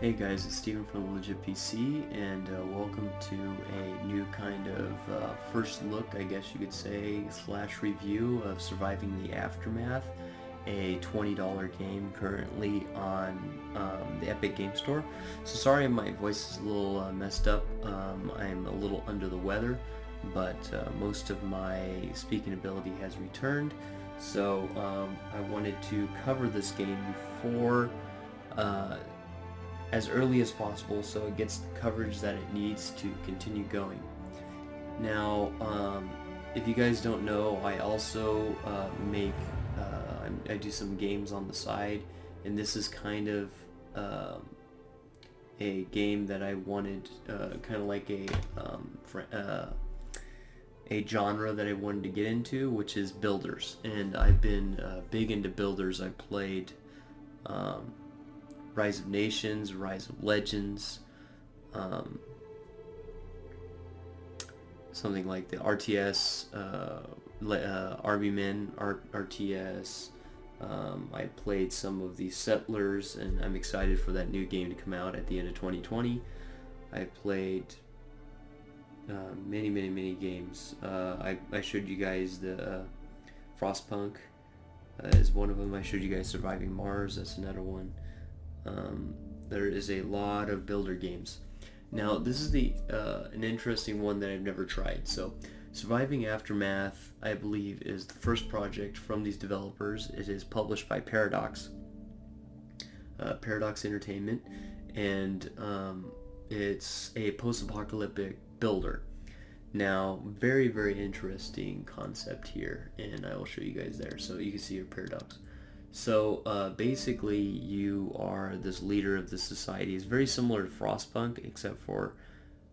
Hey guys, it's Steven from Legit PC, and welcome to a new kind of first look, I guess you could say, slash review of Surviving the Aftermath, a $20 game currently on the Epic Game Store. So sorry my voice is a little messed up. I'm a little under the weather, but most of my speaking ability has returned. So I wanted to cover this game before as early as possible so it gets the coverage that it needs to continue going. Now, if you guys don't know, I also I do some games on the side, and this is kind of a game that I wanted, kind of like a genre that I wanted to get into, which is builders. And I've been big into builders. I played Rise of Nations, Rise of Legends, something like the RTS, Army Men, RTS. I played some of the Settlers, and I'm excited for that new game to come out at the end of 2020. I played many games. I showed you guys the Frostpunk is one of them. I showed you guys Surviving Mars, that's another one. There is a lot of builder games. Now this is an interesting one that I've never tried. So Surviving Aftermath, I believe, is the first project from these developers. It is published by Paradox Entertainment, and it's a post-apocalyptic builder. Now, very interesting concept here, and I will show you guys there so you can see your Paradox. So basically you are this leader of the society. It's very similar to Frostpunk, except for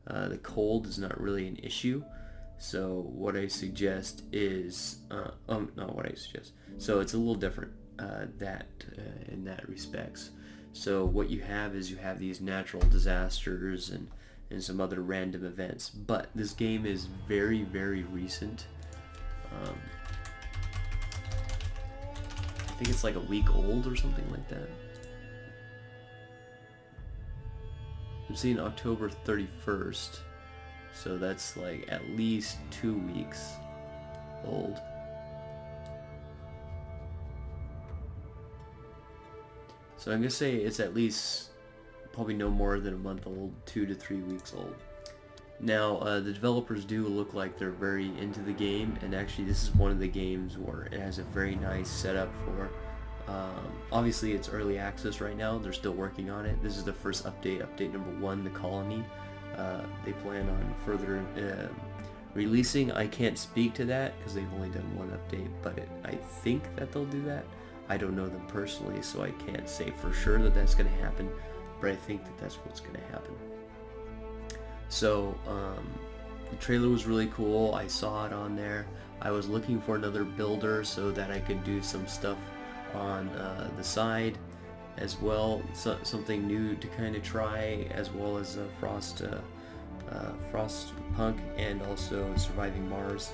the cold is not really an issue. So what I suggest is, not what I suggest. So it's a little different in that respects. So what you have is you have these natural disasters and some other random events. But this game is very recent. I think it's like a week old or something like that. I'm seeing October 31st, so that's like at least 2 weeks old. So I'm gonna say it's at least probably no more than a month old, 2 to 3 weeks old. Now, the developers do look like they're very into the game, and actually this is one of the games where it has a very nice setup for, obviously it's early access right now, they're still working on it. This is the first update number 1, the colony. They plan on further releasing. I can't speak to that because they've only done one update, but I think that they'll do that. I don't know them personally, so I can't say for sure that that's going to happen, but I think that that's what's going to happen. So the trailer was really cool. I saw it on there. I was looking for another builder so that I could do some stuff on the side as well, so, something new to kind of try, as well as Frostpunk and also Surviving Mars.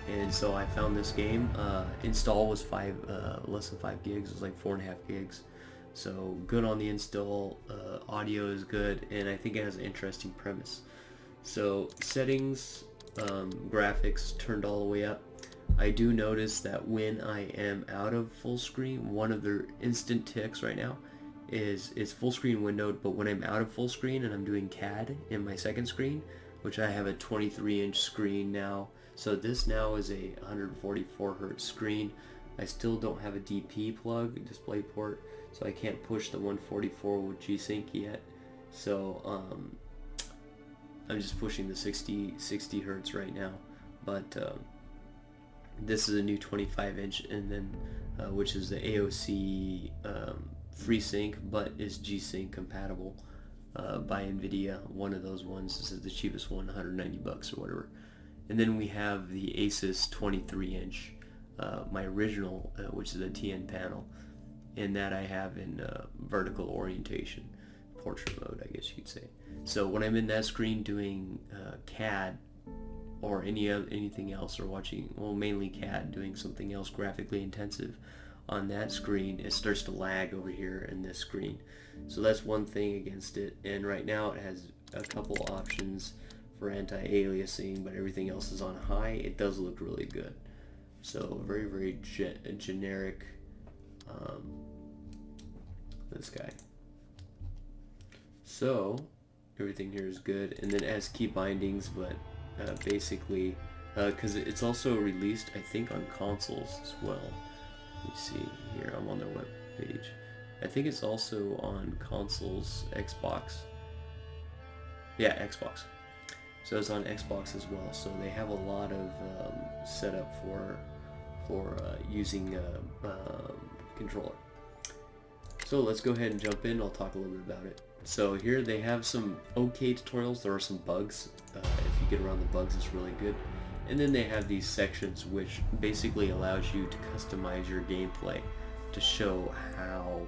And so I found this game. Install was less than 5 gigs. It was like 4.5 gigs. So good on the install. Audio is good, and I think it has an interesting premise. So settings, graphics turned all the way up. I do notice that when I am out of full screen, one of the instant ticks right now is full screen windowed, but when I'm out of full screen and I'm doing CAD in my second screen, which I have a 23-inch screen now, so this now is a 144 hertz screen. I still don't have a DP plug, display port, so I can't push the 144 with G-Sync yet. So I'm just pushing the 60 hertz right now, but this is a new 25-inch, and then which is the AOC FreeSync, but is G-Sync compatible by NVIDIA. One of those ones. This is the cheapest one, 190 bucks or whatever. And then we have the Asus 23-inch, my original, which is a TN panel, and that I have in vertical orientation, portrait mode, I guess you could say. So when I'm in that screen doing CAD or anything else, or watching, well, mainly CAD, doing something else graphically intensive, on that screen, it starts to lag over here in this screen. So that's one thing against it, and right now it has a couple options for anti-aliasing, but everything else is on high. It does look really good. So very generic, this guy. So everything here is good, and then it has key bindings, but basically because it's also released, I think, on consoles as well. Let me see here, I'm on their web page. I think it's also on consoles, Xbox. Yeah, Xbox. So it's on Xbox as well. So they have a lot of setup for using controller. So let's go ahead and jump in. I'll talk a little bit about it. So here they have some okay tutorials. There are some bugs. If you get around the bugs, it's really good. And then they have these sections which basically allows you to customize your gameplay to show how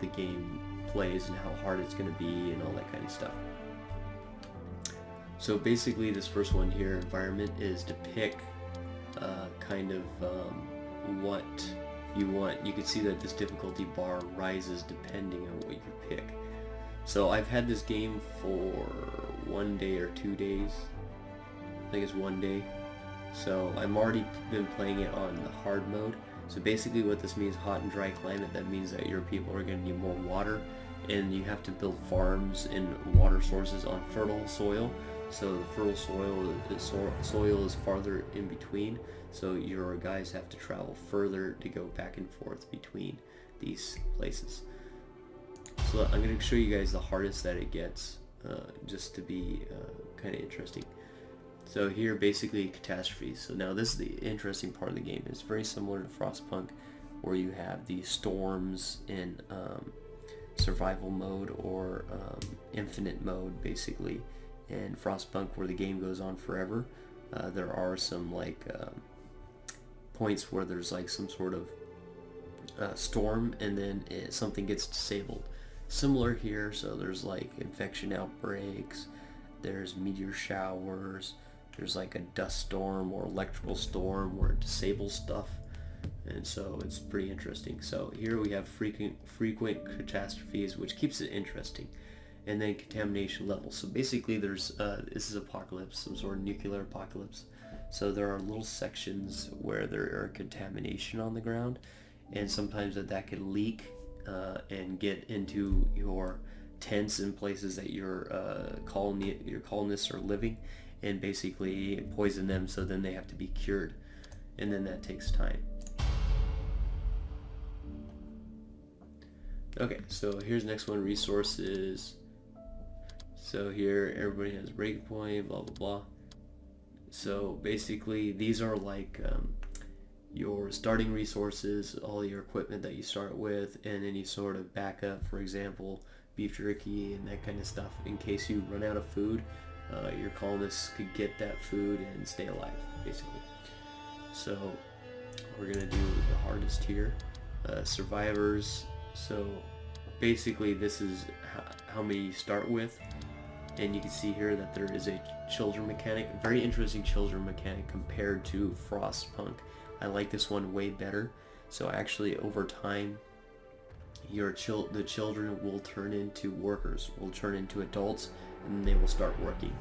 the game plays and how hard it's going to be and all that kind of stuff. So basically this first one here, environment, is to pick kind of what you want. You can see that this difficulty bar rises depending on what you pick. So I've had this game for 1 day or 2 days. I think it's 1 day. So I've already been playing it on the hard mode. So basically what this means, hot and dry climate, that means that your people are going to need more water, and you have to build farms and water sources on fertile soil. So the fertile soil is farther in between, so your guys have to travel further to go back and forth between these places. So I'm going to show you guys the hardest that it gets, just to be kind of interesting. So here, basically, catastrophes. So now this is the interesting part of the game. It's very similar to Frostpunk, where you have these storms in survival mode or infinite mode, basically. In Frostpunk, where the game goes on forever, there are some like points where there's like some sort of storm, and then something gets disabled. Similar here, so there's like infection outbreaks, there's meteor showers, there's like a dust storm or electrical storm where it disables stuff, and so it's pretty interesting. So here we have frequent catastrophes, which keeps it interesting, and then contamination levels. So basically there's this is apocalypse, some sort of nuclear apocalypse. So there are little sections where there are contamination on the ground, and sometimes that could leak and get into your tents and places that your colonists are living, and basically poison them, so then they have to be cured, and then that takes time. Okay, so here's the next one, resources. So here everybody has a breaking point, blah blah blah. So basically these are like your starting resources, all your equipment that you start with, and any sort of backup, for example beef jerky and that kind of stuff, in case you run out of food. Your colonists could get that food and stay alive, basically. So we're gonna do the hardest here, survivors. So basically this is how many you start with, and you can see here that there is a children mechanic, very interesting children mechanic compared to Frostpunk. I like this one way better. So actually over time the children will turn into workers, will turn into adults, and they will start working.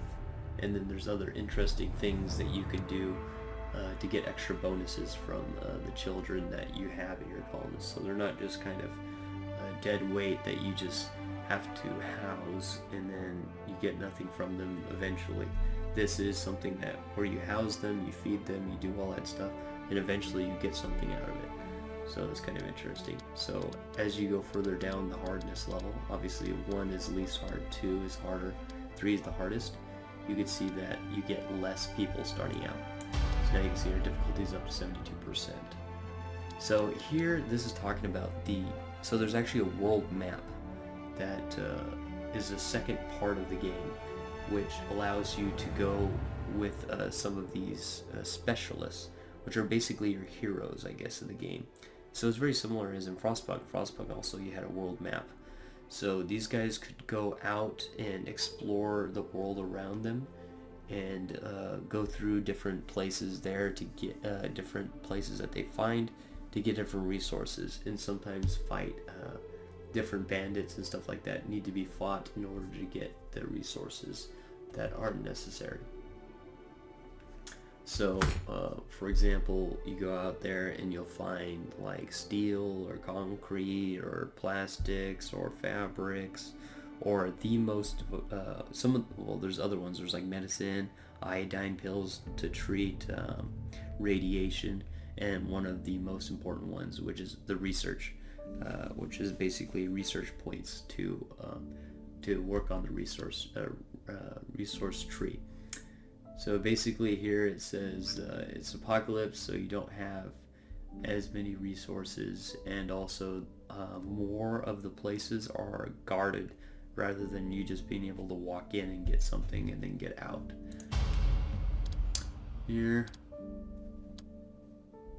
And then there's other interesting things that you can do to get extra bonuses from the children that you have in your colonists. So they're not just kind of dead weight that you just have to house and then you get nothing from them eventually. This is something that where you house them, you feed them, you do all that stuff, and eventually you get something out of it. So it's kind of interesting. So as you go further down the hardness level, obviously 1 is least hard, 2 is harder, 3 is the hardest. You can see that you get less people starting out. So now you can see your difficulty is up to 72%. So here, this is talking about so there's actually a world map that is the second part of the game, which allows you to go with some of these specialists, which are basically your heroes, I guess, in the game. So it's very similar as in Frostpunk. Frostpunk also, you had a world map. So these guys could go out and explore the world around them and go through different places there to get different places that they find to get different resources, and sometimes fight different bandits and stuff like that need to be fought in order to get the resources that are necessary. So for example, you go out there and you'll find like steel or concrete or plastics or fabrics, or the most well, there's other ones. There's like medicine, iodine pills to treat radiation, and one of the most important ones, which is the research, which is basically research points to work on the resource tree. So basically here it says it's apocalypse, so you don't have as many resources, and also more of the places are guarded rather than you just being able to walk in and get something and then get out. Here.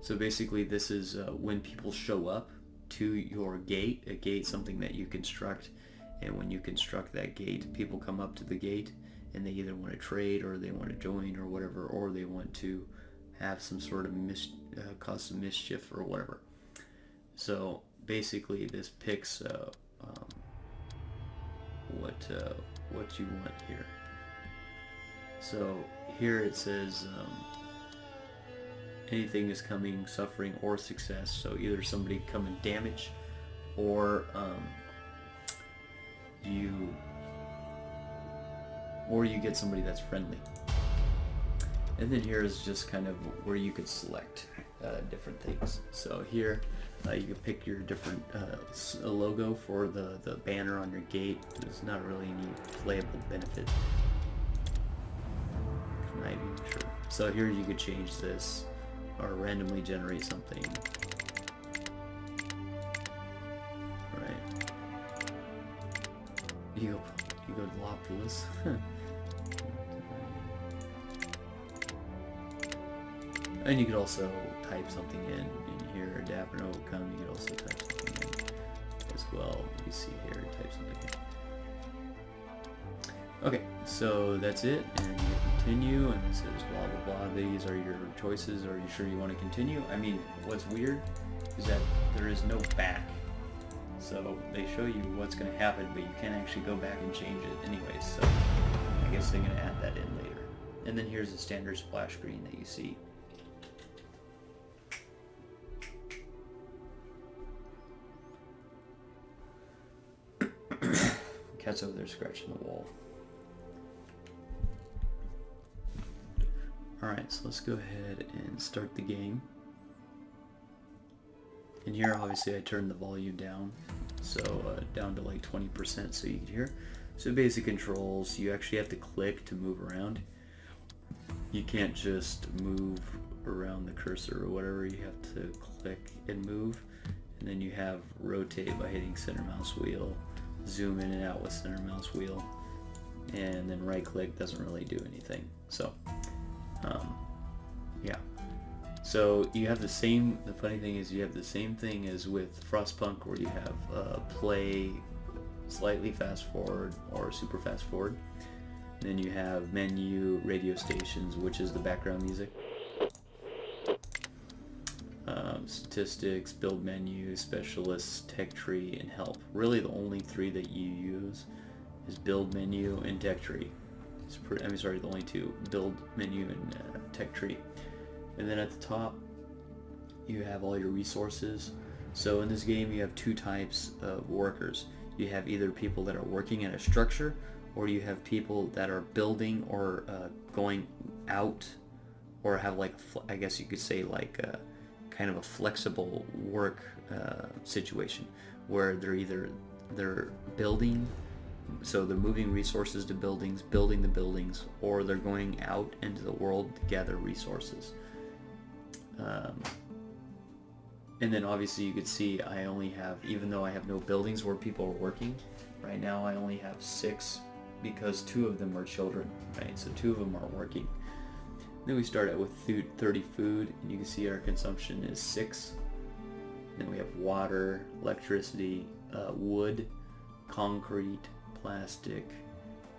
So basically this is when people show up to your gate, a gate something that you construct, and when you construct that gate, people come up to the gate and they either want to trade or they want to join or whatever, or they want to have some sort of cause some mischief or whatever. So basically this picks what you want here. So here it says anything is coming, suffering, or success. So either somebody come and damage, or you get somebody that's friendly. And then here is just kind of where you could select different things. So here you can pick your different logo for the banner on your gate. There's not really any playable benefit. I'm not even sure. So here you could change this or randomly generate something. Right. You go Lopulus. And you could also type something in here. Dapper will come. You could also type something in as well. You can see here, type something in. Okay, so that's it, and you continue, and it says blah blah blah. These are your choices. Are you sure you want to continue? I mean, what's weird is that there is no back. So they show you what's going to happen, but you can't actually go back and change it anyways. So I guess they're going to add that in later. And then here's the standard splash screen that you see. Cat's over there scratching the wall. Alright, so let's go ahead and start the game. And here obviously I turned the volume down, so down to like 20% so you can hear. So basic controls, you actually have to click to move around. You can't just move around the cursor or whatever, you have to click and move. And then you have rotate by hitting center mouse wheel, zoom in and out with center mouse wheel, and then right click doesn't really do anything. So yeah, so you have the funny thing is you have the same thing as with Frostpunk, where you have play, slightly fast forward, or super fast forward. Then you have menu, radio stations, which is the background music, statistics, build menu, specialists, tech tree, and help. Really the only three that you use is build menu and tech tree. The only two, build menu and tech tree. And then at the top you have all your resources. So in this game you have two types of workers. You have either people that are working at a structure, or you have people that are building or going out, or have like, I guess you could say like kind of a flexible work situation, where they're building, so they're moving resources to buildings, building the buildings, or they're going out into the world to gather resources. And then obviously you could see I only have, even though I have no buildings where people are working, right now I only have 6, because 2 of them are children, right? So 2 of them are working. Then we start out with 30 food, and you can see our consumption is 6. Then we have water, electricity, wood, concrete, plastic,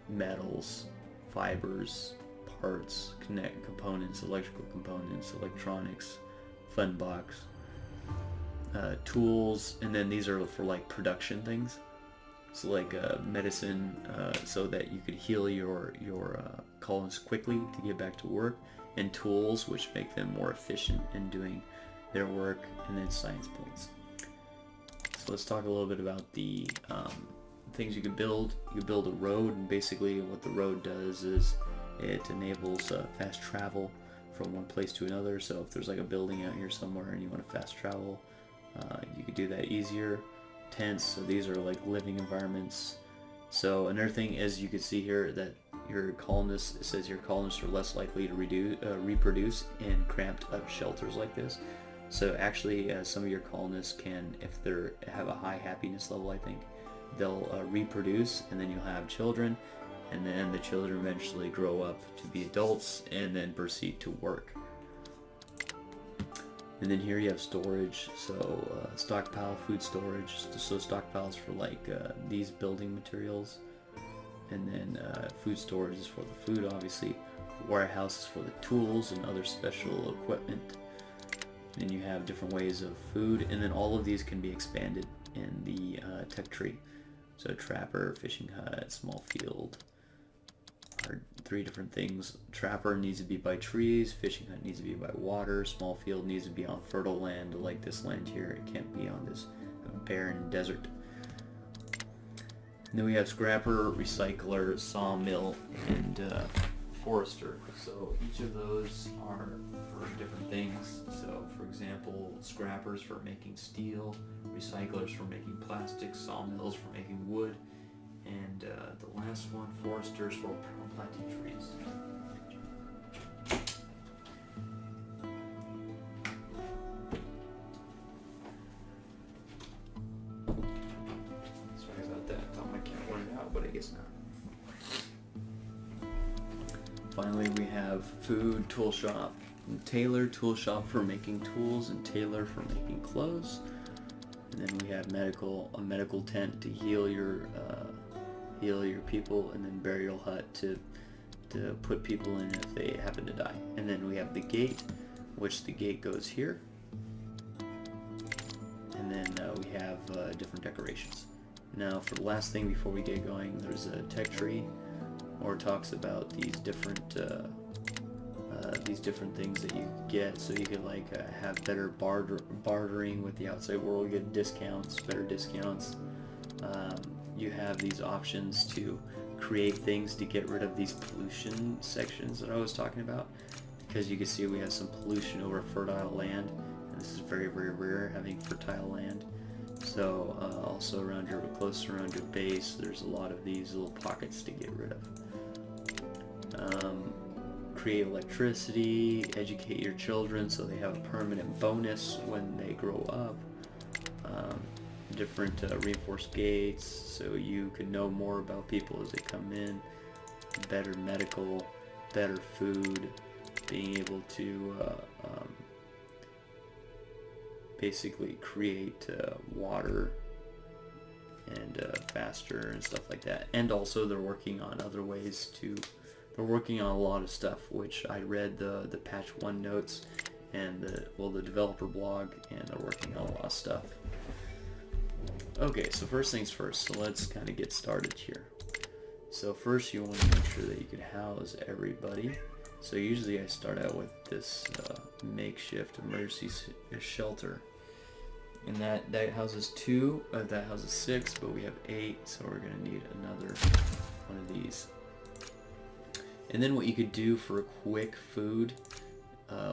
metals, fibers, parts, connect components, electrical components, electronics, fun box, tools, and then these are for like production things. So like medicine, so that you could heal your colonists quickly to get back to work, and tools which make them more efficient in doing their work, and then science points. So let's talk a little bit about the things you can build. You can build a road, and basically what the road does is it enables fast travel from one place to another. So if there's like a building out here somewhere and you want to fast travel, you could do that easier. Tents, so these are like living environments. So another thing is, you can see here that your colonists, it says your colonists are less likely to reproduce in cramped up shelters like this. So actually some of your colonists can, if they have a high happiness level, I think, they'll reproduce, and then you'll have children, and then the children eventually grow up to be adults and then proceed to work. And then here you have storage, so stockpile, food storage, so stockpiles for like these building materials, and then food storage is for the food, obviously, warehouses for the tools and other special equipment. And then you have different ways of food, and then all of these can be expanded in the tech tree. So trapper, fishing hut, small field, are 3 different things. Trapper needs to be by trees, fishing hut needs to be by water, small field needs to be on fertile land like this land here. It can't be on this barren desert. And then we have scrapper, recycler, sawmill, and forester. So each of those are for different things. So for example, scrappers for making steel, recyclers for making plastic, sawmills for making wood, and the last one, foresters, for planting trees. Sorry about that. I thought my cat wanted out, but I guess not. Finally, we have food, tool shop, and tailor, tool shop for making tools, and tailor for making clothes. And then we have a medical tent to heal your people, and then burial hut to put people in if they happen to die. And then we have the gate, which the gate goes here. And then we have different decorations. Now for the last thing before we get going, there's a tech tree, or talks about these different things that you get, so you could like have better bartering with the outside world, get discounts, better discounts. You have these options to create things to get rid of these pollution sections that I was talking about, because you can see we have some pollution over fertile land, and this is very, very rare, having fertile land. So also close around your base, there's a lot of these little pockets to get rid of. Create electricity, educate your children so they have a permanent bonus when they grow up. Different reinforced gates, so you can know more about people as they come in. Better medical, better food, being able to basically create water and faster and stuff like that. And also they're working on other ways to, they're working on a lot of stuff, which I read the patch 1 notes and the developer blog, and they're working on a lot of stuff. Okay, so first things first, so let's kind of get started here. So first you want to make sure that you can house everybody. So usually I start out with this makeshift emergency shelter. And that houses 2, that houses 6, but we have 8, so we're going to need another one of these. And then what you could do for a quick food,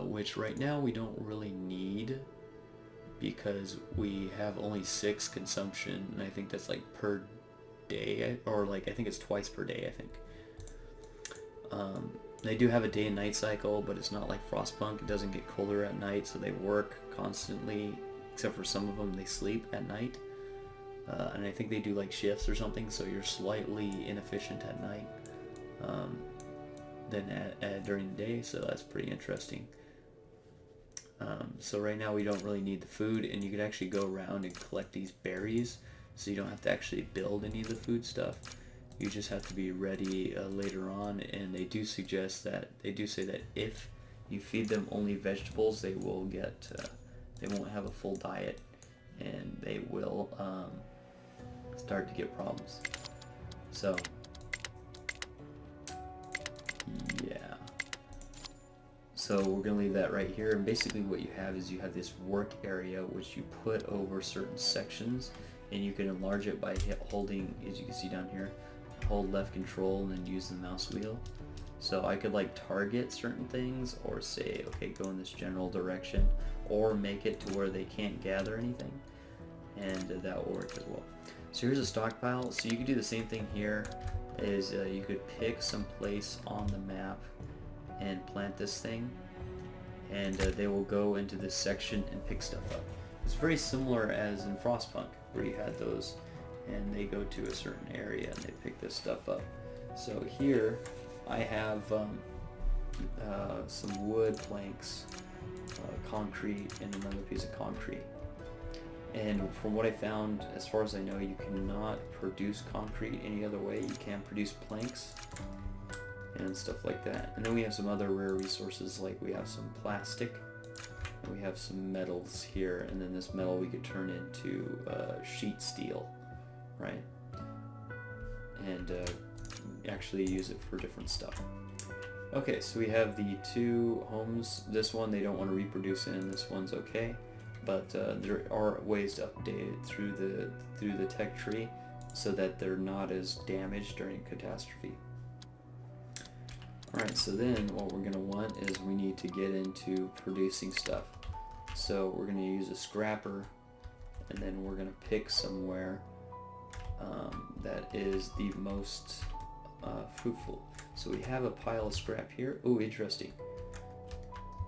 which right now we don't really need, because we have only 6 consumption, and I think that's like per day, or like I think it's twice per day, I think. They do have a day and night cycle, but it's not like Frostpunk. It doesn't get colder at night, so they work constantly, except for some of them, they sleep at night. And I think they do like shifts or something, so you're slightly inefficient at night than during the day, so that's pretty interesting. So right now we don't really need the food, and you can actually go around and collect these berries, so you don't have to actually build any of the food stuff. You just have to be ready later on, and they do say that if you feed them only vegetables, they will get they won't have a full diet, and they will start to get problems. So yeah. So we're going to leave that right here, and basically what you have is you have this work area which you put over certain sections, and you can enlarge it by holding, as you can see down here, hold left control and then use the mouse wheel. So I could like target certain things, or say, okay, go in this general direction, or make it to where they can't gather anything, and that will work as well. So here's a stockpile. So you could do the same thing here, is you could pick some place on the map and plant this thing, and they will go into this section and pick stuff up. It's very similar as in Frostpunk, where you had those, and they go to a certain area and they pick this stuff up. So here I have some wood planks, concrete, and another piece of concrete. And from what I found, as far as I know, you cannot produce concrete any other way. You can't produce planks and stuff like that. And then we have some other rare resources, like we have some plastic, and we have some metals here, and then this metal we could turn into sheet steel, right? And actually use it for different stuff. Okay, so we have the two homes. This one they don't want to reproduce in, this one's okay, but there are ways to update it through the tech tree so that they're not as damaged during catastrophe. Alright, so then what we're going to want is we need to get into producing stuff. So we're going to use a scrapper, and then we're going to pick somewhere that is the most fruitful. So we have a pile of scrap here. Oh, interesting.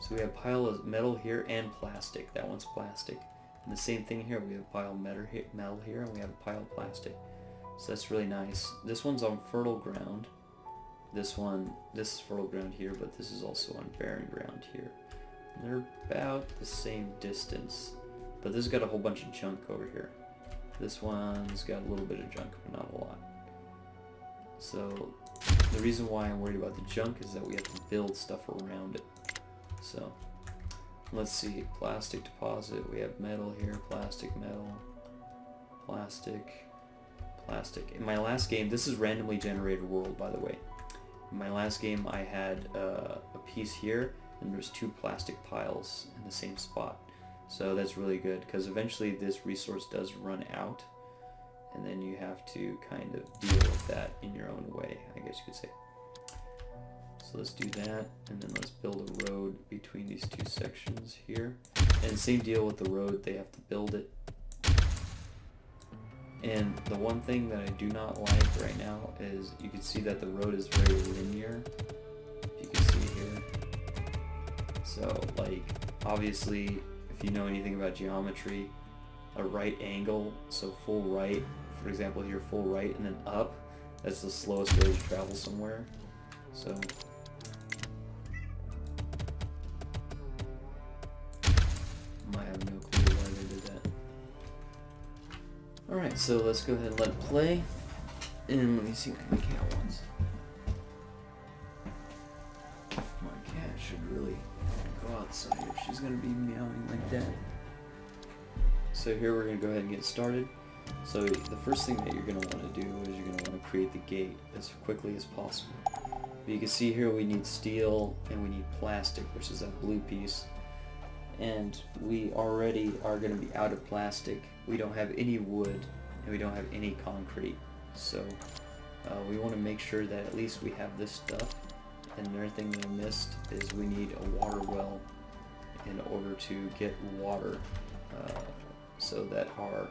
So we have a pile of metal here and plastic. That one's plastic. And the same thing here. We have a pile of metal here, and we have a pile of plastic. So that's really nice. This one's on fertile ground. This is fertile ground here, but this is also on barren ground here. And they're about the same distance, but this has got a whole bunch of junk over here. This one's got a little bit of junk, but not a lot. So the reason why I'm worried about the junk is that we have to build stuff around it. So let's see, plastic deposit, we have metal here, plastic, metal, plastic, plastic. In my last game, this is randomly generated world, by the way. In my last game I had a piece here, and there's two plastic piles in the same spot. So that's really good, because eventually this resource does run out, and then you have to kind of deal with that in your own way, I guess you could say. So let's do that, and then let's build a road between these two sections here. And same deal with the road, they have to build it. And the one thing that I do not like right now is you can see that the road is very linear, if you can see here. So like, obviously, if you know anything about geometry, a right angle, so full right, for example here, full right and then up, that's the slowest way to travel somewhere. So I have no clue why they did that. Alright, so let's go ahead and let it play, and let me see what my cat wants. My cat should really go outside if she's going to be meowing like that. So here we're going to go ahead and get started. So the first thing that you're going to want to do is you're going to want to create the gate as quickly as possible. But you can see here we need steel and we need plastic, which is that blue piece. And we already are going to be out of plastic. We don't have any wood and we don't have any concrete. So we want to make sure that at least we have this stuff. And another thing that I missed is we need a water well in order to get water so that our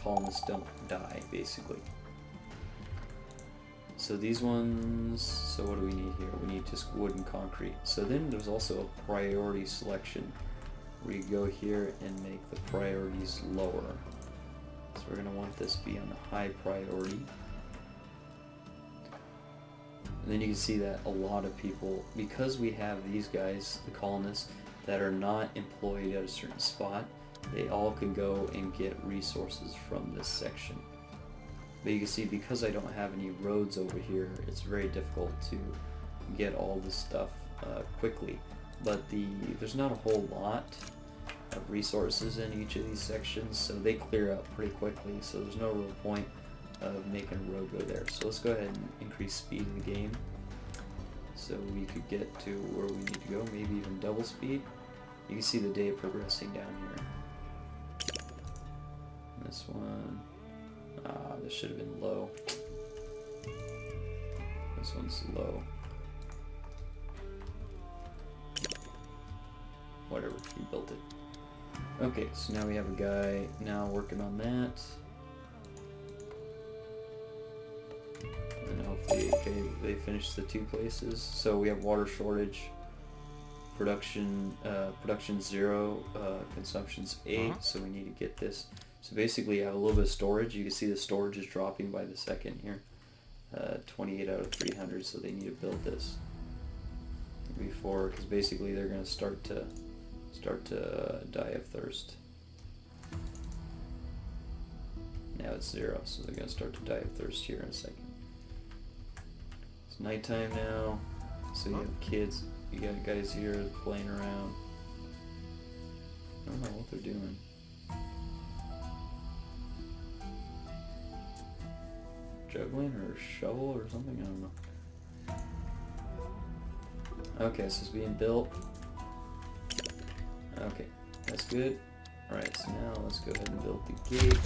colonists don't die, basically. So these ones, so what do we need here? We need just wood and concrete. So then there's also a priority selection where you go here and make the priorities lower. So we're going to want this to be on a high priority. And then you can see that a lot of people, because we have these guys, the colonists, that are not employed at a certain spot, they all can go and get resources from this section. But you can see because I don't have any roads over here, it's very difficult to get all this stuff quickly. But there's not a whole lot of resources in each of these sections, so they clear up pretty quickly, so there's no real point of making a road go there. So let's go ahead and increase speed of the game so we could get to where we need to go, maybe even double speed. You can see the day progressing down here. This one, this should have been low. This one's low. Whatever, we built it. Okay, so now we have a guy now working on that. And hopefully, okay, they finish the 2 places. So we have water shortage, production 0, consumption's 8, so we need to get this. So basically, I have a little bit of storage. You can see the storage is dropping by the second here. 28 out of 300, so they need to build this before, because basically they're going to start to die of thirst. Now it's 0, so they're going to start to die of thirst here in a second. It's nighttime now, so you have kids, you got guys here playing around. I don't know what they're doing. Juggling or a shovel or something? I don't know. Okay, so it's being built. Okay, that's good. Alright, so now let's go ahead and build the gate.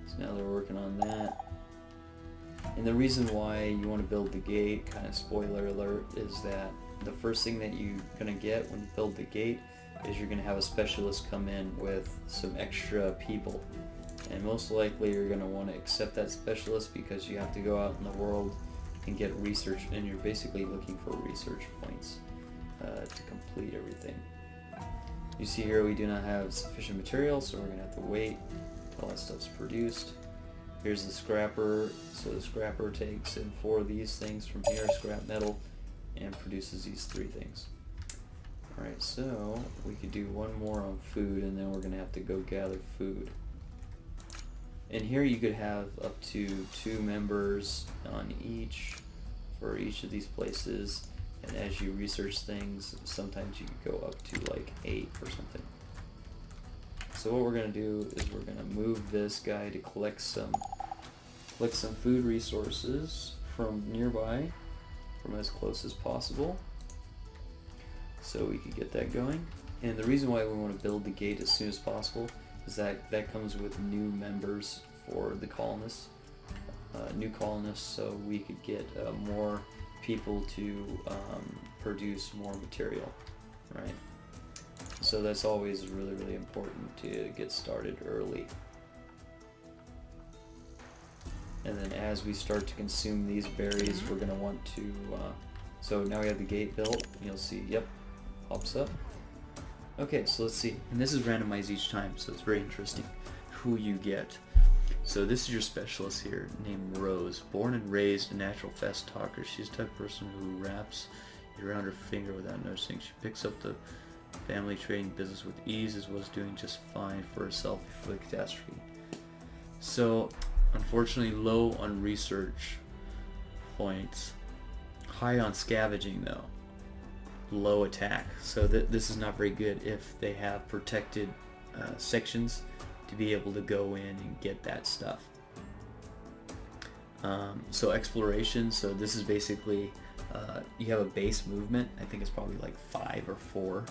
So now they're working on that. And the reason why you want to build the gate, kind of spoiler alert, is that the first thing that you're going to get when you build the gate is you're going to have a specialist come in with some extra people. And most likely you're going to want to accept that specialist because you have to go out in the world and get research, and you're basically looking for research points to complete everything. You see here we do not have sufficient material, so we're going to have to wait till that stuff's produced. Here's the scrapper, so the scrapper takes in 4 of these things from here, scrap metal, and produces these 3 things. Alright, so we could do one more on food, and then we're going to have to go gather food. And here you could have up to 2 members on each, for each of these places, and as you research things, sometimes you could go up to like 8 or something. So what we're going to do is we're going to move this guy to collect some food resources from nearby, from as close as possible, so we could get that going. And the reason why we want to build the gate as soon as possible is that comes with new members for the colonists, new colonists, so we could get more people to produce more material, right? So that's always really, really important to get started early. And then as we start to consume these berries, we're going to want to, so now we have the gate built, and you'll see, yep, pops up. Okay, so let's see, and this is randomized each time, so it's very interesting who you get. So this is your specialist here, named Rose. Born and raised a natural fast talker, she's the type of person who wraps it around her finger without noticing. She picks up the family trading business with ease, as well as doing just fine for herself before the catastrophe. So, unfortunately, low on research points, high on scavenging though, low attack. So this is not very good if they have protected sections to be able to go in and get that stuff. So exploration, so this is basically you have a base movement, I think it's probably like 5 or 4,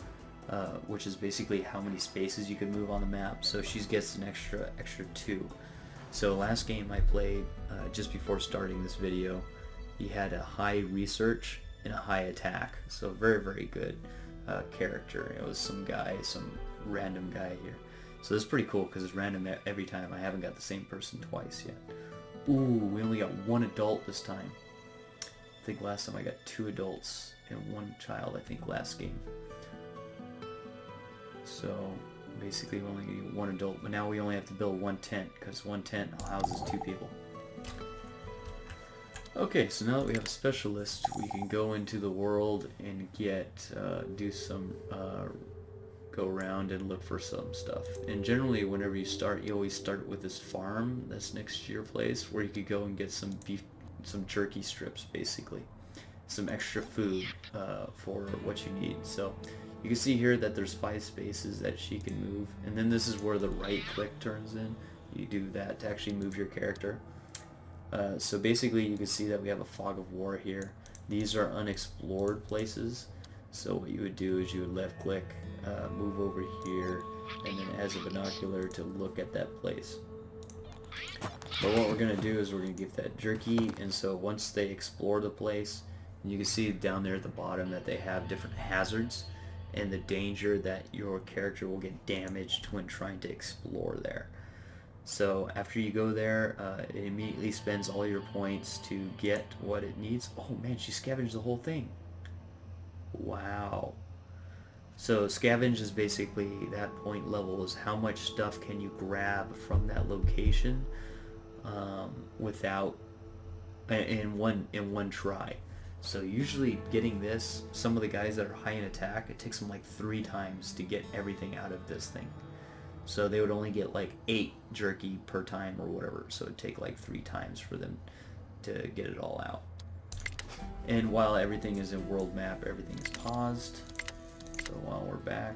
which is basically how many spaces you can move on the map. So she gets an extra 2. So last game I played, just before starting this video, he had a high research and a high attack, so very, very good character. It was some random guy here. So this is pretty cool because it's random every time. I haven't got the same person twice yet. Ooh, we only got 1 adult this time. I think last time I got 2 adults and 1 child, I think, last game. So basically we only need 1 adult, but now we only have to build 1 tent because 1 tent houses 2 people. Okay, so now that we have a specialist, we can go into the world and get do some go around and look for some stuff. And generally, whenever you start, you always start with this farm that's next to your place, where you could go and get some beef, some jerky strips, basically, some extra food for what you need. So you can see here that there's 5 spaces that she can move, and then this is where the right click turns in. You do that to actually move your character. So basically, you can see that we have a fog of war here. These are unexplored places. So what you would do is you would left click, move over here, and then as a binocular to look at that place. But what we're going to do is we're going to give that jerky, and so once they explore the place, and you can see down there at the bottom that they have different hazards and the danger that your character will get damaged when trying to explore there. So after you go there, it immediately spends all your points to get what it needs. Oh man, she scavenged the whole thing. Wow. So scavenge is basically that point level, is how much stuff can you grab from that location without in one try. So usually getting this, some of the guys that are high in attack, it takes them like 3 times to get everything out of this thing. So they would only get like 8 jerky per time or whatever, so it'd take like 3 times for them to get it all out. And while everything is in world map, everything is paused. So while we're back,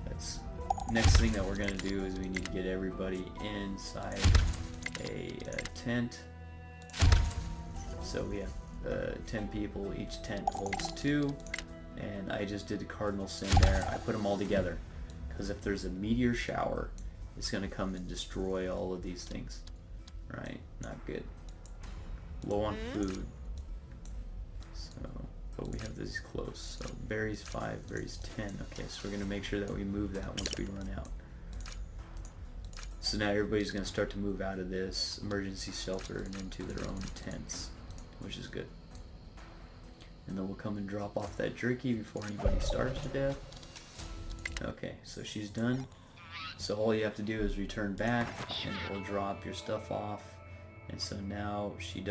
that's next thing that we're going to do is we need to get everybody inside a tent. So we have 10 people, each tent holds 2, and I just did the cardinal sin there. I put them all together, because if there's a meteor shower, it's going to come and destroy all of these things. Right? Not good. Low on food. So, but we have these close. So berries 5, berries 10. Okay, so we're going to make sure that we move that once we run out. So now everybody's going to start to move out of this emergency shelter and into their own tents, which is good. And then we'll come and drop off that jerky before anybody starves to death. Okay, so she's done. So all you have to do is return back, and it will drop your stuff off. And so now she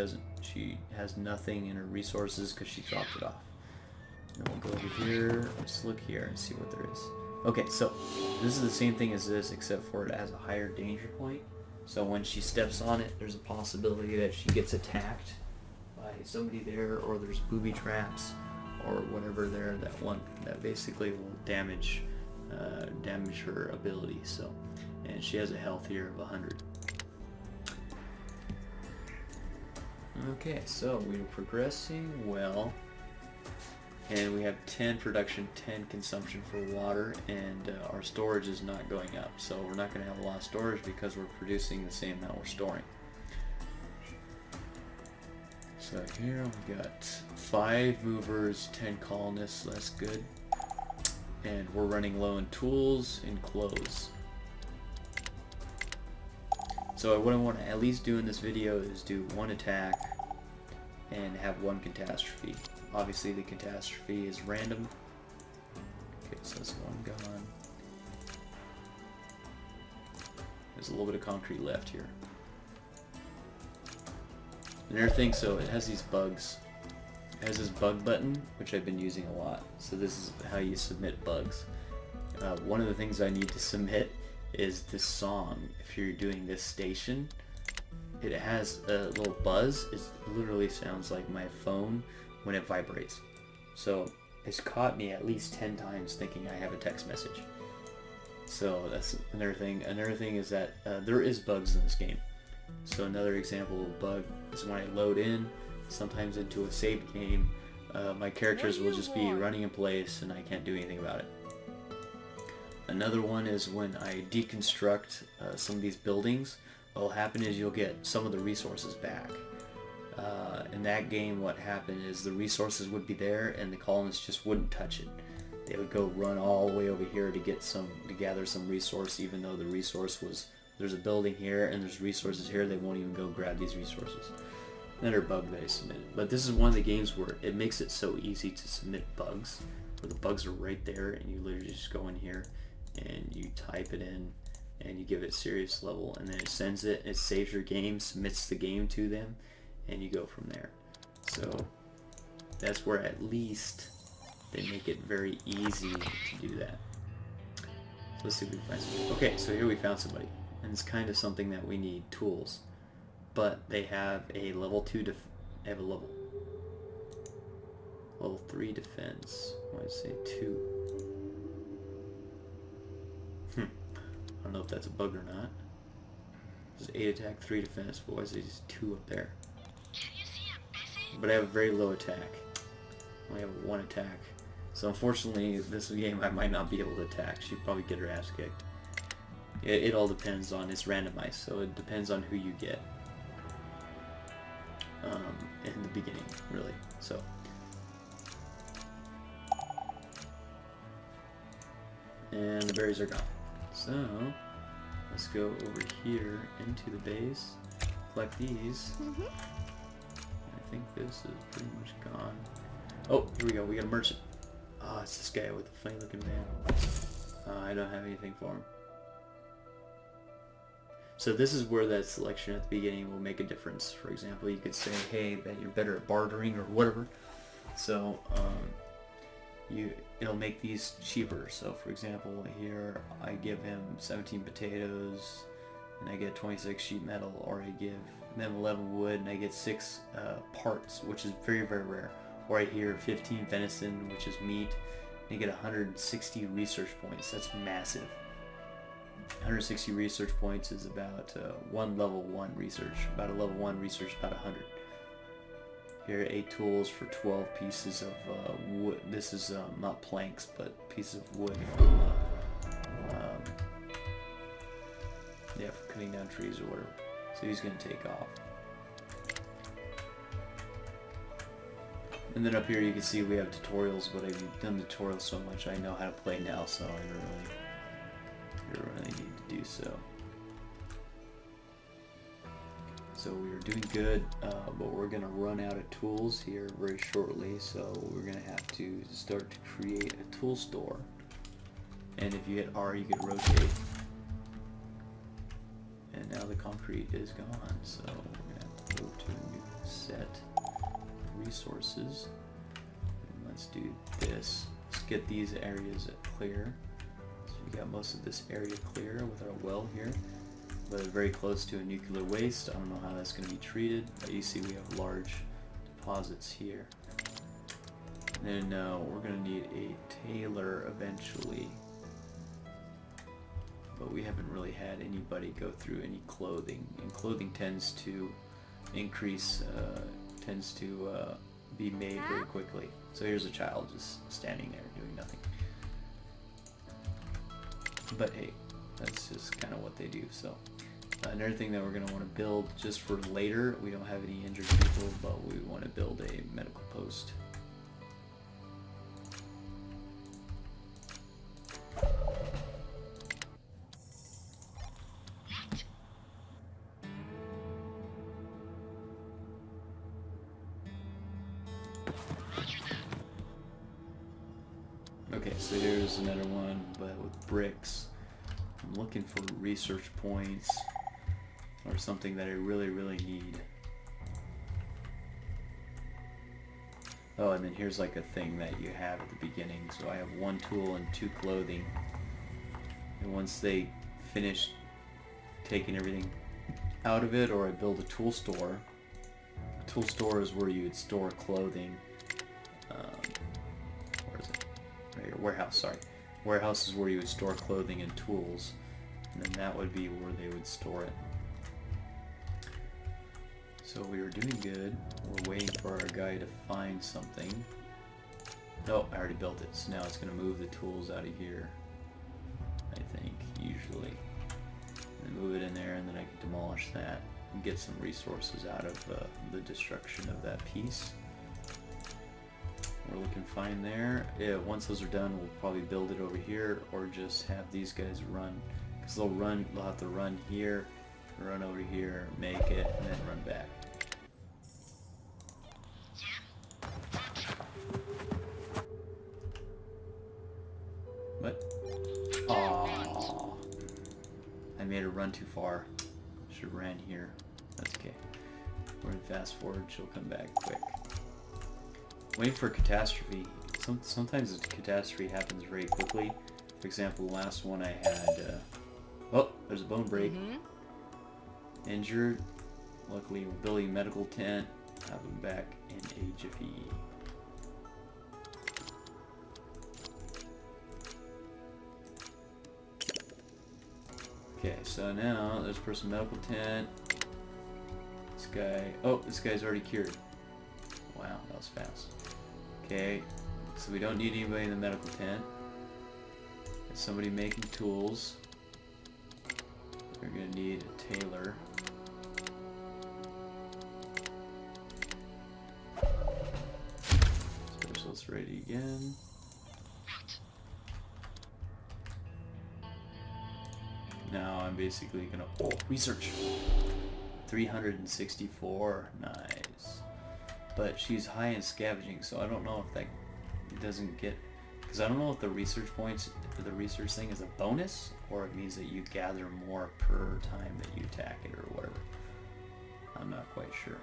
has nothing in her resources because she dropped it off. And we'll go over here. Let's look here and see what there is. Okay, so this is the same thing as this, except for it has a higher danger point. So when she steps on it, there's a possibility that she gets attacked by somebody there, or there's booby traps or whatever there that basically will damage her ability. So, and she has a health here of 100. Okay, so we're progressing well, and we have 10 production, 10 consumption for water, and our storage is not going up. So we're not going to have a lot of storage because we're producing the same amount we're storing. So here we got 5 movers, 10 colonists, so that's good. And we're running low in tools and clothes. So what I want to at least do in this video is do 1 attack and have 1 catastrophe. Obviously the catastrophe is random. Okay, so that's 1 gone. There's a little bit of concrete left here. Another thing, so it has these bugs. It has this bug button, which I've been using a lot. So this is how you submit bugs. One of the things I need to submit is this song. If you're doing this station, it has a little buzz. It literally sounds like my phone when it vibrates. So it's caught me at least 10 times thinking I have a text message. So that's another thing. Another thing is that there is bugs in this game. So another example of a bug is when I load in, sometimes into a saved game, my characters will just be running in place and I can't do anything about it. Another one is when I deconstruct some of these buildings, what will happen is you'll get some of the resources back. In that game, what happened is the resources would be there and the colonists just wouldn't touch it. They would go run all the way over here to gather some resource, even though the resource was, there's a building here and there's resources here. They won't even go grab these resources. Another bug that I submitted. But this is one of the games where it makes it so easy to submit bugs, where the bugs are right there and you literally just go in here and you type it in and you give it serious level, and then it sends it, it saves your game, submits the game to them, and you go from there. So that's where at least they make it very easy to do that. Let's see if we can find somebody. Okay, so here we found somebody. And it's kind of something that we need, tools. But they have a level 2 they have a level 3 defense. Why did I say 2? I don't know if that's a bug or not. There's 8 attack, 3 defense, but why is there just 2 up there? But I have a very low attack. I only have 1 attack. So unfortunately, this game I might not be able to attack. She'd probably get her ass kicked. It all depends on, it's randomized, so it depends on who you get. In the beginning, really. So. And the berries are gone. So, let's go over here into the base, collect these. I think this is pretty much gone. Oh, here we go, we got a merchant. Oh, it's this guy with the funny looking van. I don't have anything for him. So this is where that selection at the beginning will make a difference. For example, you could say, hey, that you're better at bartering or whatever. So, it'll make these cheaper. So for example, here I give him 17 potatoes and I get 26 sheet metal, or I give them 11 wood and I get 6 parts, which is very, very rare. Or I hear 15 venison, which is meat, and you get 160 research points. That's massive. 160 research points is about one level 1 research. About a level 1 research, about 100. Here are 8 tools for 12 pieces of wood. This is not planks, but pieces of wood from, yeah, for cutting down trees or whatever. So he's going to take off. And then up here you can see we have tutorials, but I've done tutorials so much I know how to play now, so I don't really need to do so. So we're doing good, but we're going to run out of tools here very shortly, so we're going to have to start to create a tool store. And if you hit R, you can rotate. And now the concrete is gone, so we're going to have to go to a new set of resources. And let's do this. Let's get these areas clear. So we got most of this area clear with our well here. But very close to a nuclear waste. I don't know how that's going to be treated, but you see we have large deposits here. And then we're going to need a tailor eventually. But we haven't really had anybody go through any clothing. And clothing tends to increase, tends to be made very quickly. So here's a child just standing there doing nothing. But hey, that's just kind of what they do. So another thing that we're going to want to build just for later, we don't have any injured people, but we want to build a medical post. Okay, so here's another one, but with bricks. I'm looking for research points or something that I really, really need. Oh, and then here's like a thing that you have at the beginning. So I have 1 tool and 2 clothing. And once they finish taking everything out of it, or I build a tool store. A tool store is where you would store clothing. Where is it? Right here, warehouse, sorry. Warehouse is where you would store clothing and tools, and then that would be where they would store it. So we were doing good. We're waiting for our guy to find something. Oh, I already built it, so now it's going to move the tools out of here, I think, usually. And move it in there, and then I can demolish that and get some resources out of the destruction of that piece. We're looking fine there. Yeah, once those are done, we'll probably build it over here, or just have these guys run, because they'll have to run here, run over here, make it, and then run back. What? Aww. I made her run too far. Should have ran here. That's okay. We're in fast forward, she'll come back quick. Waiting for a catastrophe. Sometimes a catastrophe happens very quickly, For example, the last one I had, oh, there's a bone break. Injured. Luckily, we're building a medical tent. Have him back in a jiffy. Okay, so now there's a person medical tent. This guy, oh, this guy's already cured. Wow, that was fast. Okay, so we don't need anybody in the medical tent. There's somebody making tools. We're gonna need a tailor. Specialist ready again. Now I'm basically gonna, oh, research. 364, nice. But she's high in scavenging, so I don't know if that doesn't get, because I don't know if the research points, the research thing is a bonus, or it means that you gather more per time that you attack it or whatever. I'm not quite sure.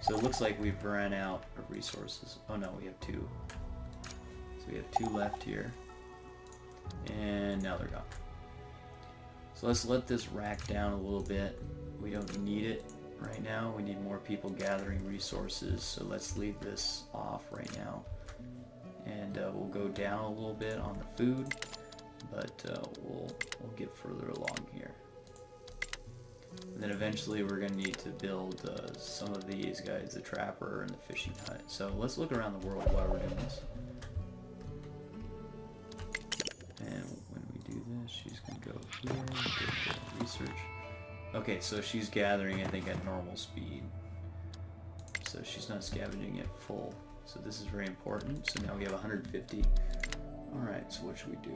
So it looks like we've run out of resources. Oh no, we have 2. So we have 2 left here. And now they're gone. So let's let this rack down a little bit. We don't need it right now. We need more people gathering resources. So let's leave this off right now. And we'll go down a little bit on the food, but we'll get further along here. And then eventually we're going to need to build some of these guys, the trapper and the fishing hut. So let's look around the world while we're doing this. And when we do this, she's going to go here, get the research. Okay, so she's gathering, I think, at normal speed. So she's not scavenging at full. So this is very important. So now we have 150. Alright, so what should we do?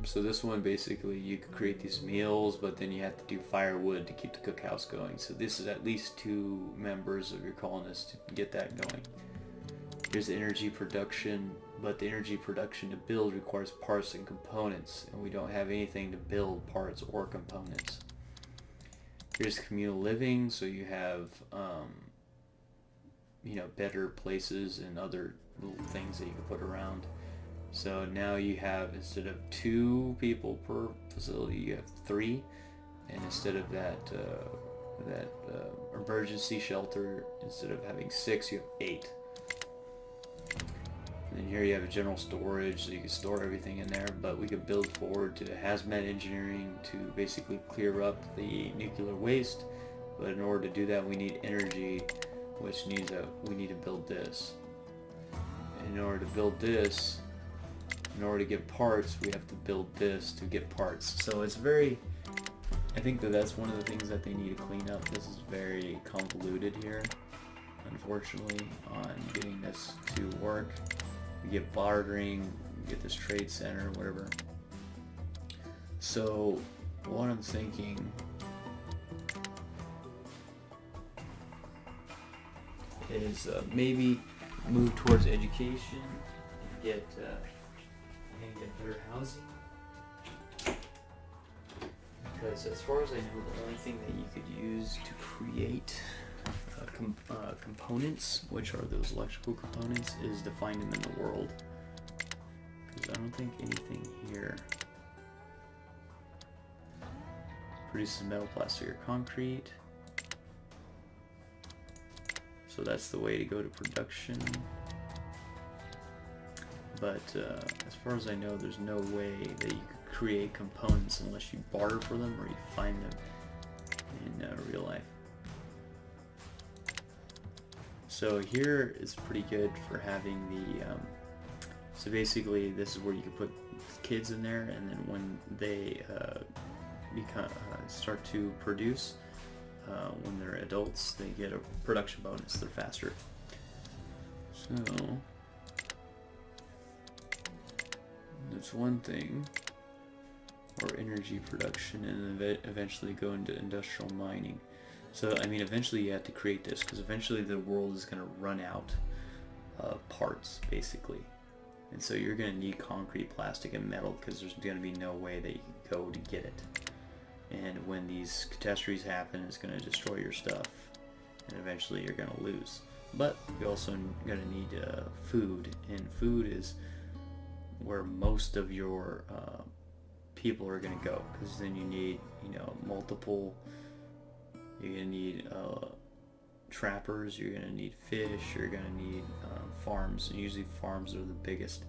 So this one, basically, you could create these meals, but then you have to do firewood to keep the cookhouse going. So this is at least 2 members of your colonists to get that going. Here's the energy production, but the energy production to build requires parts and components, and we don't have anything to build parts or components. Here's communal living, so you have, you know, better places and other little things that you can put around. So now you have, instead of 2 people per facility, you have 3, and instead of that emergency shelter, instead of having 6, you have 8. And then here you have a general storage, so you can store everything in there, but we could build forward to hazmat engineering to basically clear up the nuclear waste. But in order to do that, we need energy, which means that we need to build this. And in order to build this, in order to get parts, we have to build this to get parts. So it's very, I think that that's one of the things that they need to clean up. This is very convoluted here, unfortunately, on getting this to work. We get bartering, we get this trade center, whatever. So what I'm thinking is maybe move towards education and get better housing. Because as far as I know, the only thing that you could use to create components, which are those electrical components, is to find them in the world. Because I don't think anything here produces metal, plastic, or concrete. So that's the way to go to production. But as far as I know, there's no way that you could create components unless you barter for them or you find them in real life. So here is pretty good for having the, so basically this is where you can put kids in there, and then when they start to produce, when they're adults, they get a production bonus, they're faster. So that's one thing. Or energy production, and then eventually go into industrial mining. So, I mean, eventually you have to create this, because eventually the world is going to run out of parts, basically. And so you're going to need concrete, plastic, and metal, because there's going to be no way that you can go to get it. And when these catastrophes happen, it's going to destroy your stuff, and eventually you're going to lose. But you're also gonna need food, and food is where most of your people are gonna go, because then you need, you know, multiple. You're gonna need trappers. You're gonna need fish. You're gonna need farms. And usually farms are the biggest.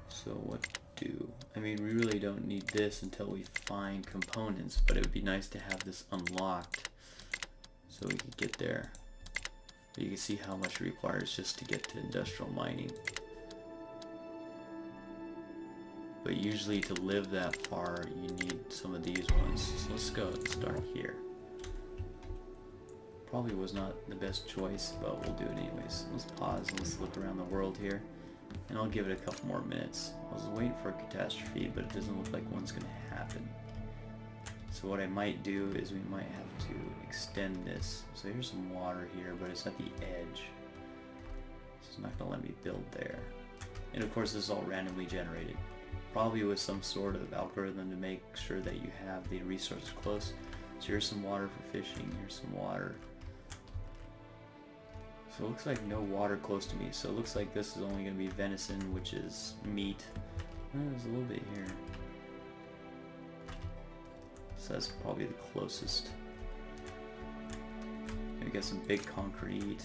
So what to do? I mean, we really don't need this until we find components, but it would be nice to have this unlocked so we can get there. You can see how much it requires just to get to industrial mining. But usually to live that far, you need some of these ones. So let's go and start here. Probably was not the best choice, but we'll do it anyways. Let's pause and let's look around the world here. And I'll give it a couple more minutes. I was waiting for a catastrophe, but it doesn't look like one's going to happen. So what I might do is we might have to extend this. So here's some water here, but it's at the edge. So it's not going to let me build there. And of course this is all randomly generated. Probably with some sort of algorithm to make sure that you have the resources close. So here's some water for fishing, here's some water. So it looks like no water close to me, so it looks like this is only going to be venison, which is meat. Oh, there's a little bit here. So that's probably the closest. We got some big concrete.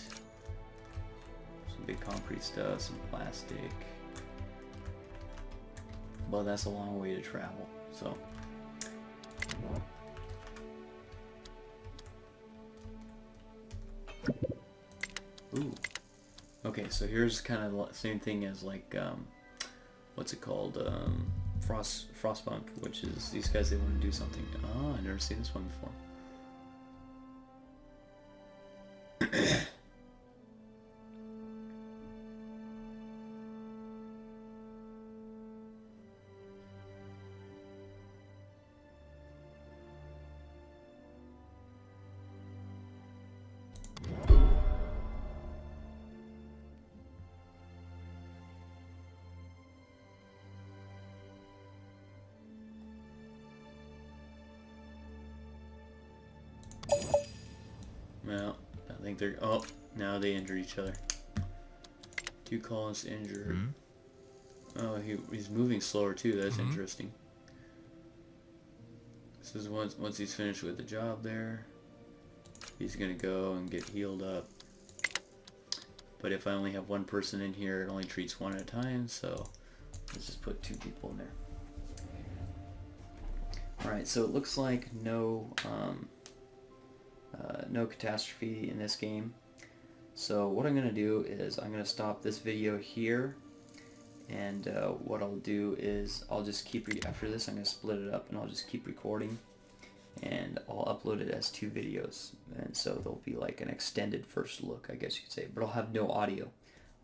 Some big concrete stuff, some plastic. But that's a long way to travel, so. Ooh. Okay, so here's kind of the same thing as like, what's it called? Frostpunk, which is these guys, they want to do something. Oh, I've never seen this one before. Well, I think they're... Oh, now they injured each other. Two colonists injured. Oh, he's moving slower too. That's interesting. This is once he's finished with the job there, he's gonna go and get healed up. But if I only have one person in here, it only treats one at a time, so let's just put two people in there. Alright, so it looks like no catastrophe in this game. So what I'm going to do is I'm going to stop this video here, and what I'll do is I'll just keep, after this I'm going to split it up and I'll just keep recording, and I'll upload it as 2 videos, and so there'll be like an extended first look, I guess you could say, but I'll have no audio.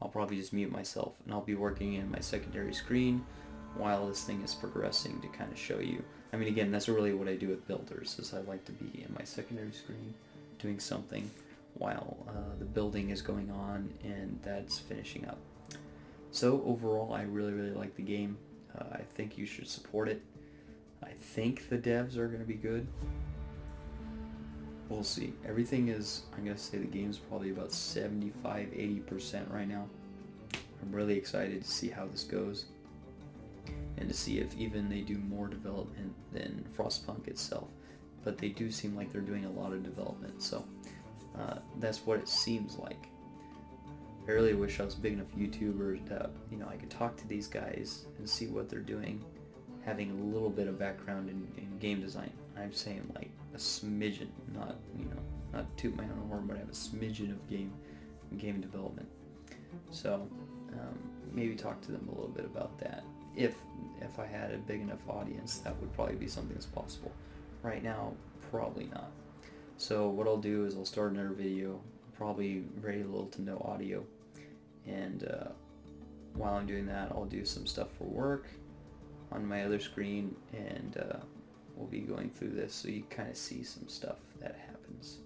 I'll probably just mute myself, and I'll be working in my secondary screen while this thing is progressing to kind of show you. I mean, again, that's really what I do with builders, is I like to be in my secondary screen doing something while the building is going on and that's finishing up. So overall, I really like the game. I think you should support it. I think the devs are going to be good. We'll see. Everything is, I'm going to say the game's probably about 75-80% right now. I'm really excited to see how this goes, and to see if even they do more development than Frostpunk itself. But they do seem like they're doing a lot of development, so that's what it seems like. I really wish I was a big enough YouTuber that, you know, I could talk to these guys and see what they're doing, having a little bit of background in game design. I'm saying like a smidgen, not, you know, not toot my own horn, but I have a smidgen of game development. So maybe talk to them a little bit about that. If I had a big enough audience, that would probably be something that's possible. Right now, probably not. So what I'll do is I'll start another video, probably very little to no audio, and while I'm doing that, I'll do some stuff for work on my other screen, and we'll be going through this so you kind of see some stuff that happens.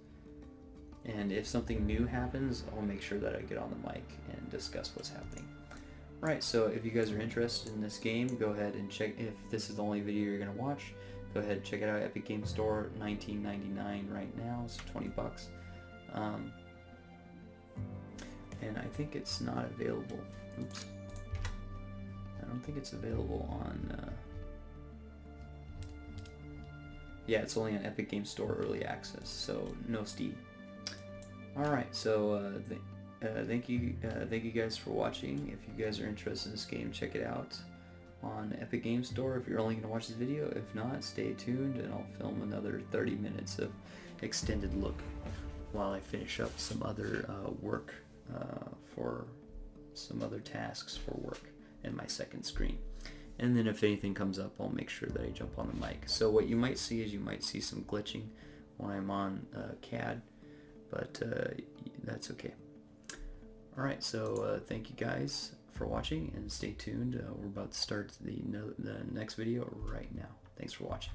And if something new happens, I'll make sure that I get on the mic and discuss what's happening. Right, so if you guys are interested in this game, go ahead and check. If this is the only video you're gonna watch, go ahead and check it out. Epic Game Store, $19.99 right now, so 20 bucks. And I think it's not available. Oops. I don't think it's available on. Yeah, it's only on Epic Game Store Early Access, so no Steam. All right, so thank you guys for watching. If you guys are interested in this game, check it out on Epic Game Store if you're only going to watch this video. If not, stay tuned and I'll film another 30 minutes of extended look while I finish up some other work for some other tasks for work in my second screen. And then if anything comes up, I'll make sure that I jump on the mic. So what you might see is you might see some glitching when I'm on CAD, but that's okay. Alright, so thank you guys for watching and stay tuned. We're about to start the next video right now. Thanks for watching.